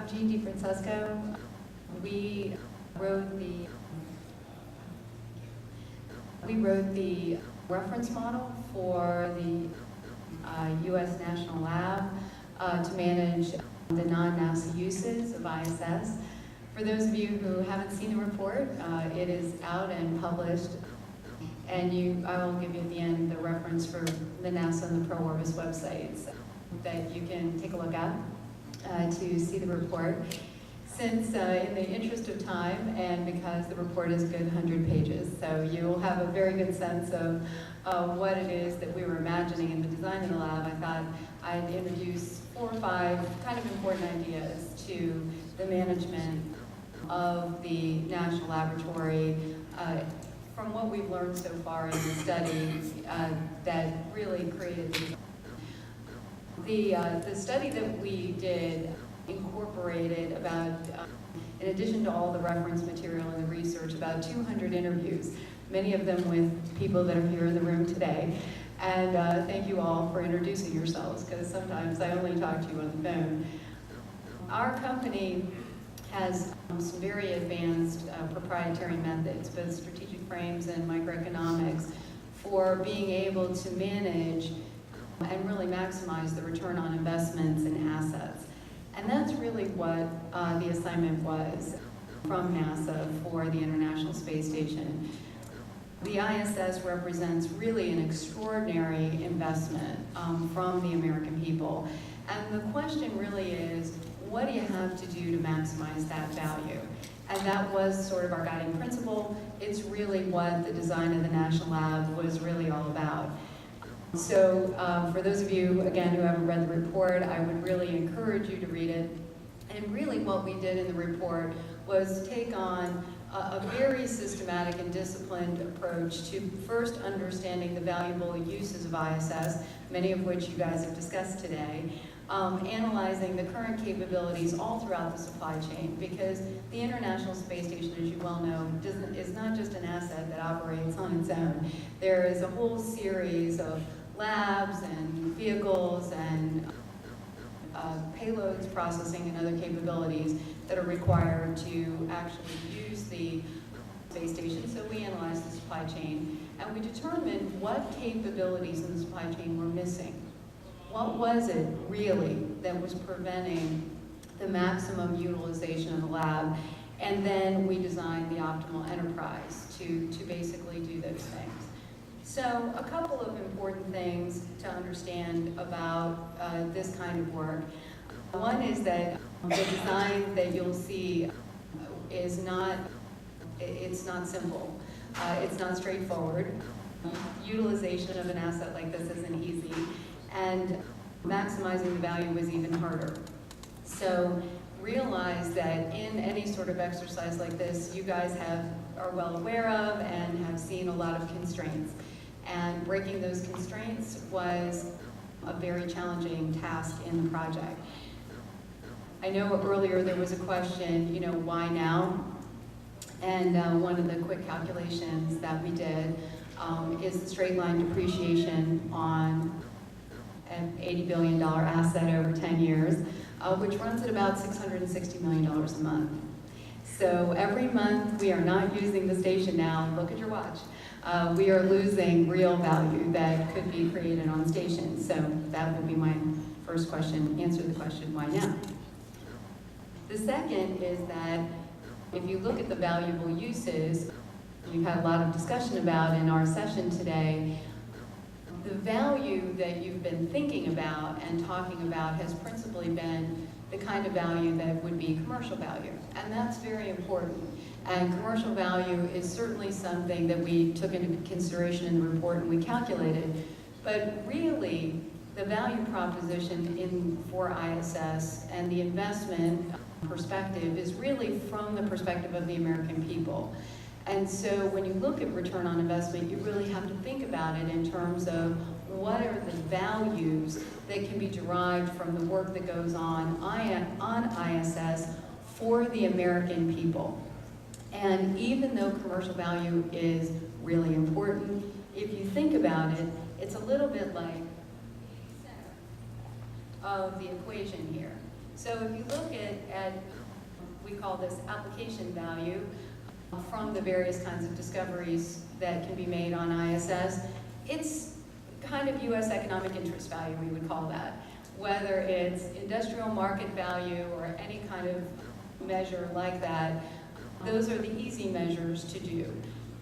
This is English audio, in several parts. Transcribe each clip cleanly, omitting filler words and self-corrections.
I'm Jeanne DiFrancesco. We wrote the reference model for the U.S. National Lab to manage the non-NASA uses of ISS. For those of you who haven't seen the report, it is out and published, and I will give you at the end the reference for the NASA and the ProOrbis websites that you can take a look at to see the report. Since, in the interest of time, and because the report is a good 100 pages, so you'll have a very good sense of what it is that we were imagining in the design of the lab, I thought I'd introduce 4 or 5 kind of important ideas to the management of the National Laboratory from what we've learned so far in the study that really created the study that we did incorporated about, in addition to all the reference material and the research, about 200 interviews, many of them with people that are here in the room today. And thank you all for introducing yourselves, because sometimes I only talk to you on the phone. Our company has some very advanced proprietary methods, both strategic frames and microeconomics, for being able to manage and really maximize the return on investments and assets. And that's really what the assignment was from NASA for the International Space Station. The ISS represents really an extraordinary investment from the American people. And the question really is, what do you have to do to maximize that value? And that was sort of our guiding principle. It's really what the design of the National Lab was really all about. So for those of you, again, who haven't read the report, I would really encourage you to read it. And really what we did in the report was take on a very systematic and disciplined approach to first understanding the valuable uses of ISS, many of which you guys have discussed today, analyzing the current capabilities all throughout the supply chain, because the International Space Station, as you well know, is not just an asset that operates on its own. There is a whole series of labs and vehicles and payloads processing and other capabilities that are required to actually use the space station. So we analyzed the supply chain and we determined what capabilities in the supply chain were missing. What was it really that was preventing the maximum utilization of the lab? And then we designed the optimal enterprise to basically do those things. So a couple of important things to understand about this kind of work. One is that the design that you'll see is it's not simple. It's not straightforward. Utilization of an asset like this isn't easy, and maximizing the value was even harder. So realize that in any sort of exercise like this, you guys are well aware of and have seen a lot of constraints. And breaking those constraints was a very challenging task in the project. I know earlier there was a question, why now? And one of the quick calculations that we did is the straight line depreciation on an $80 billion asset over 10 years, which runs at about $660 million a month. So every month we are not using the station now, look at your watch. We are losing real value that could be created on station. So that will be my first question, answer the question, why now? The second is that if you look at the valuable uses, we've had a lot of discussion about in our session today, the value that you've been thinking about and talking about has principally been the kind of value that would be commercial value. And that's very important. And commercial value is certainly something that we took into consideration in the report and we calculated. But really, the value proposition for ISS and the investment perspective is really from the perspective of the American people. And so when you look at return on investment, you really have to think about it in terms of what are the values that can be derived from the work that goes on ISS for the American people. And even though commercial value is really important, if you think about it, it's a little bit like of the equation here. So if you look at we call this application value from the various kinds of discoveries that can be made on ISS, it's kind of U.S. economic interest value, we would call that. Whether it's industrial market value or any kind of measure like that, those are the easy measures to do.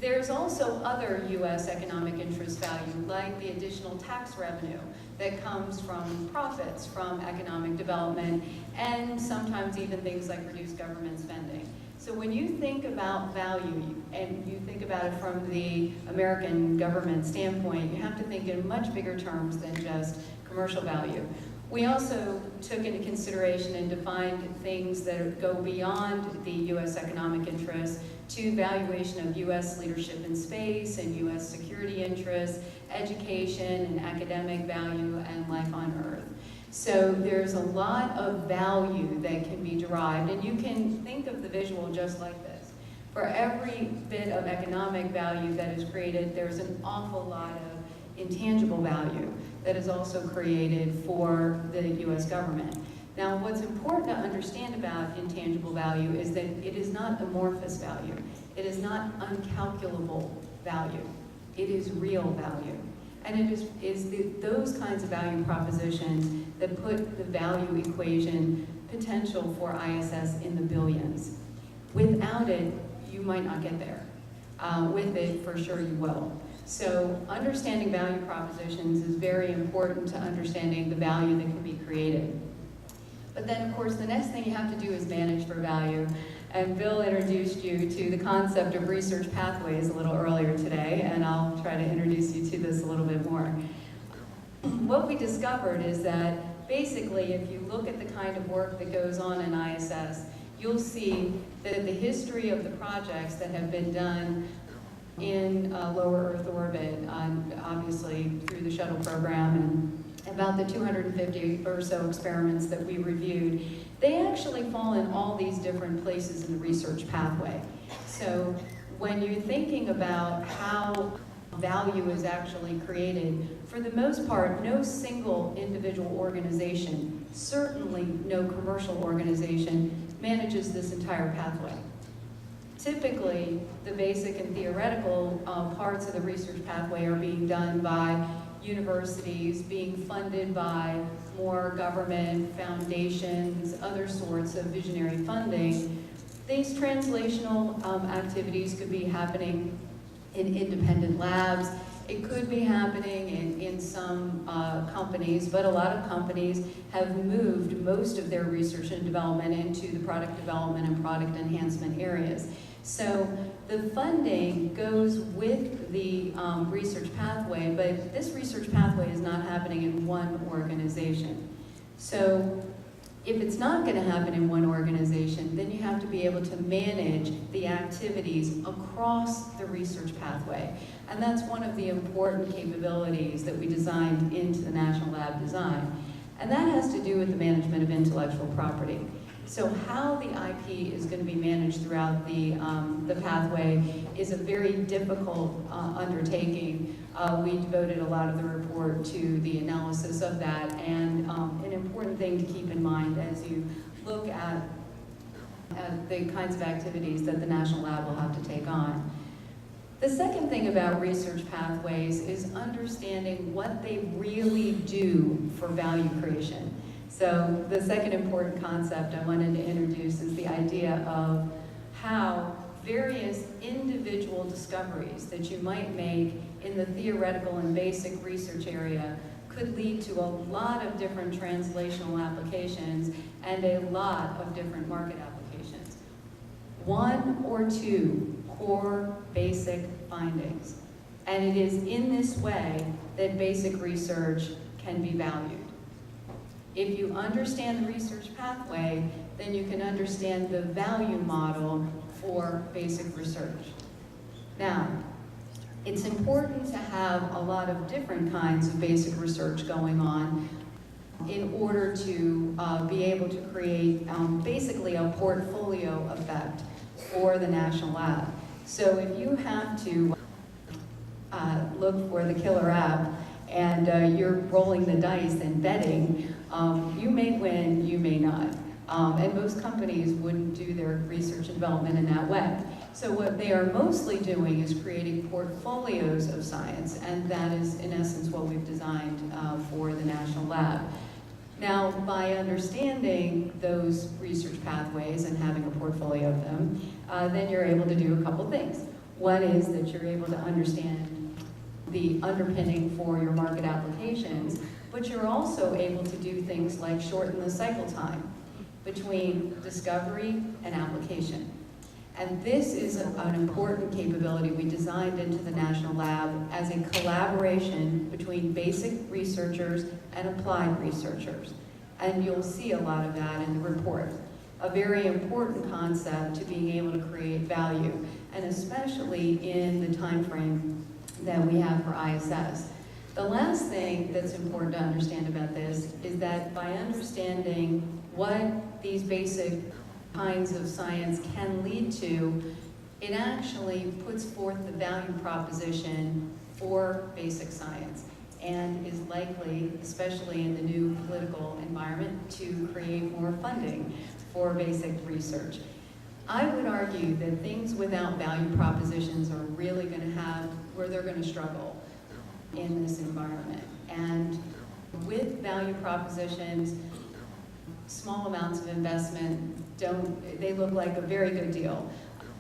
There's also other U.S. economic interest value, like the additional tax revenue that comes from profits from economic development, and sometimes even things like reduced government spending. So when you think about value, and you think about it from the American government standpoint, you have to think in much bigger terms than just commercial value. We also took into consideration and defined things that go beyond the U.S. economic interests to valuation of U.S. leadership in space and U.S. security interests, education and academic value, and life on Earth. So there's a lot of value that can be derived, and you can think of the visual just like this. For every bit of economic value that is created, there's an awful lot of intangible value that is also created for the U.S. government. Now, what's important to understand about intangible value is that it is not amorphous value. It is not uncalculable value. It is real value. And it is those kinds of value propositions that put the value equation potential for ISS in the billions. Without it, you might not get there. With it, for sure you will. So understanding value propositions is very important to understanding the value that can be created. But then, of course, the next thing you have to do is manage for value. And Bill introduced you to the concept of research pathways a little earlier today, and I'll try to introduce you to this a little bit more. What we discovered is that basically, if you look at the kind of work that goes on in ISS, you'll see that the history of the projects that have been done in lower Earth orbit, obviously through the shuttle program, and about the 250 or so experiments that we reviewed, they actually fall in all these different places in the research pathway. So when you're thinking about how value is actually created, for the most part, no single individual organization, certainly no commercial organization, manages this entire pathway. Typically, the basic and theoretical parts of the research pathway are being done by universities, being funded by more government, foundations, other sorts of visionary funding. These translational activities could be happening in independent labs. It could be happening in some companies, but a lot of companies have moved most of their research and development into the product development and product enhancement areas. So the funding goes with the research pathway, but this research pathway is not happening in one organization. So if it's not going to happen in one organization, then you have to be able to manage the activities across the research pathway. And that's one of the important capabilities that we designed into the National Lab Design. And that has to do with the management of intellectual property. So how the IP is going to be managed throughout the pathway is a very difficult undertaking. We devoted a lot of the report to the analysis of that, and an important thing to keep in mind as you look at the kinds of activities that the National Lab will have to take on. The second thing about research pathways is understanding what they really do for value creation. So the second important concept I wanted to introduce is the idea of how various individual discoveries that you might make in the theoretical and basic research area could lead to a lot of different translational applications and a lot of different market applications. One or two core basic findings. And it is in this way that basic research can be valued. If you understand the research pathway, then you can understand the value model for basic research. Now, it's important to have a lot of different kinds of basic research going on in order to be able to create basically a portfolio effect for the National Lab. So if you have to look for the killer app and you're rolling the dice and betting You may win, you may not. And most companies wouldn't do their research and development in that way. So what they are mostly doing is creating portfolios of science, and that is in essence what we've designed for the National Lab. Now, by understanding those research pathways and having a portfolio of them, then you're able to do a couple things. One is that you're able to understand the underpinning for your market applications, but you're also able to do things like shorten the cycle time between discovery and application. And this is an important capability we designed into the National Lab as a collaboration between basic researchers and applied researchers. And you'll see a lot of that in the report. A very important concept to being able to create value, and especially in the time frame that we have for ISS. The last thing that's important to understand about this is that by understanding what these basic kinds of science can lead to, it actually puts forth the value proposition for basic science and is likely, especially in the new political environment, to create more funding for basic research. I would argue that things without value propositions are really going to have, where they're going to struggle in this environment. And with value propositions, small amounts of investment they look like a very good deal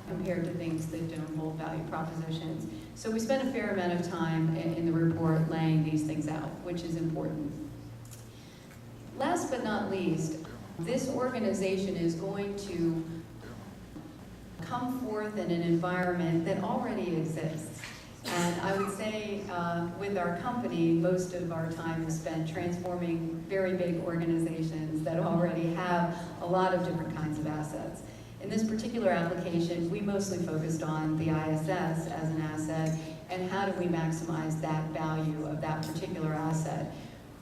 compared to things that don't hold value propositions. So we spent a fair amount of time in the report laying these things out, which is important. Last but not least, this organization is going to come forth in an environment that already exists. And I would say with our company, most of our time is spent transforming very big organizations that already have a lot of different kinds of assets. In this particular application, we mostly focused on the ISS as an asset and how do we maximize that value of that particular asset.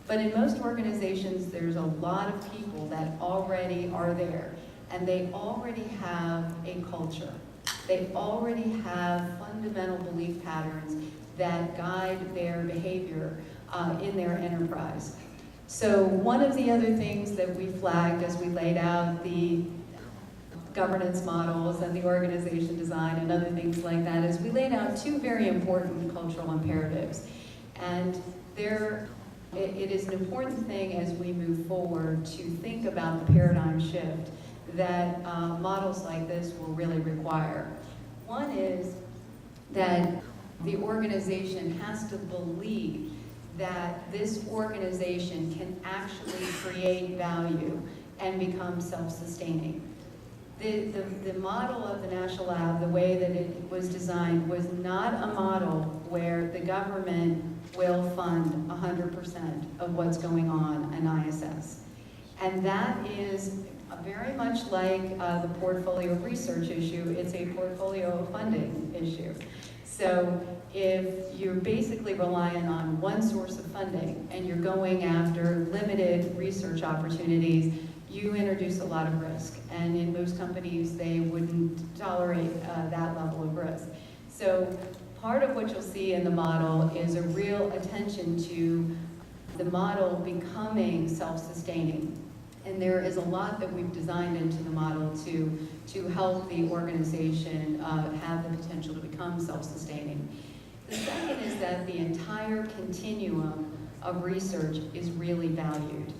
But in most organizations, there's a lot of people that already are there, and they already have a culture. They already have fundamental belief patterns that guide their behavior in their enterprise. So one of the other things that we flagged as we laid out the governance models and the organization design and other things like that is we laid out two very important cultural imperatives. And it is an important thing as we move forward to think about the paradigm shift that models like this will really require. One is that the organization has to believe that this organization can actually create value and become self-sustaining. The model of the National Lab, the way that it was designed, was not a model where the government will fund 100% of what's going on in ISS. And that is very much like the portfolio research issue. It's a portfolio funding issue. So if you're basically relying on one source of funding and you're going after limited research opportunities, you introduce a lot of risk. And in most companies, they wouldn't tolerate that level of risk. So part of what you'll see in the model is a real attention to the model becoming self-sustaining. And there is a lot that we've designed into the model to help the organization have the potential to become self-sustaining. The second is that the entire continuum of research is really valued.